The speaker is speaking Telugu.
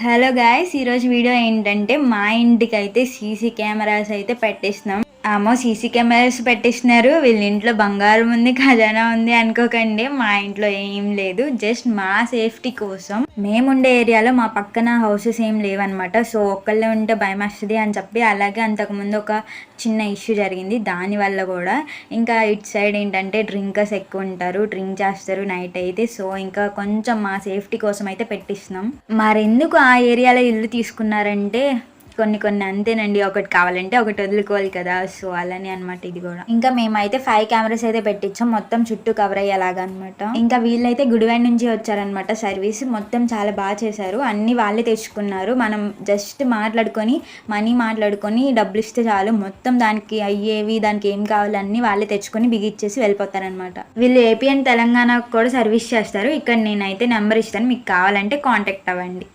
హలో గాయ్స్, ఈరోజు వీడియో ఏంటంటే మా ఇంటికైతే సీసీ కెమెరాస్ అయితే పెట్టిస్తున్నాం. ఆమో సీసీ కెమెరాస్ పెట్టిస్తున్నారు, వీళ్ళ ఇంట్లో బంగారం ఉంది, ఖజానా ఉంది అనుకోకండి. మా ఇంట్లో ఏం లేదు, జస్ట్ మా సేఫ్టీ కోసం. మేముండే ఏరియాలో మా పక్కన హౌసెస్ ఏం లేవన్నమాట. సో ఒక్కళ్ళే ఉంటే భయం వస్తుంది అని చెప్పి, అలాగే అంతకుముందు ఒక చిన్న ఇష్యూ జరిగింది, దానివల్ల కూడా ఇంకా ఇటు సైడ్ ఏంటంటే డ్రింకర్స్ ఎక్కువ ఉంటారు, డ్రింక్ చేస్తారు నైట్ అయితే. సో ఇంకా కొంచెం మా సేఫ్టీ కోసం అయితే పెట్టిస్తున్నాం. మరెందుకు ఆ ఏరియాలో ఇల్లు తీసుకున్నారంటే కొన్ని అంతేనండి, ఒకటి కావాలంటే ఒకటి వదులుకోవాలి కదా. సో అలానే అనమాట ఇది కూడా. ఇంకా మేమైతే 5 కెమెరాస్ అయితే పెట్టించాం, మొత్తం చుట్టూ కవర్ అయ్యేలాగా అనమాట. ఇంకా వీళ్ళైతే గుడివాడ నుంచి వచ్చారనమాట సర్వీస్. మొత్తం చాలా బాగా చేశారు, అన్ని వాళ్ళే తెచ్చుకున్నారు. మనం జస్ట్ మనీ మాట్లాడుకొని డబ్బులు ఇస్తే చాలు, మొత్తం దానికి అయ్యేవి, దానికి ఏం కావాలి అన్ని వాళ్ళే తెచ్చుకొని బిగిచ్చేసి వెళ్ళిపోతారనమాట. వీళ్ళు ఏపీ అండ్ తెలంగాణకు కూడా సర్వీస్ చేస్తారు. ఇక్కడ నేనైతే నెంబర్ ఇస్తాను, మీకు కావాలంటే కాంటాక్ట్ అవ్వండి.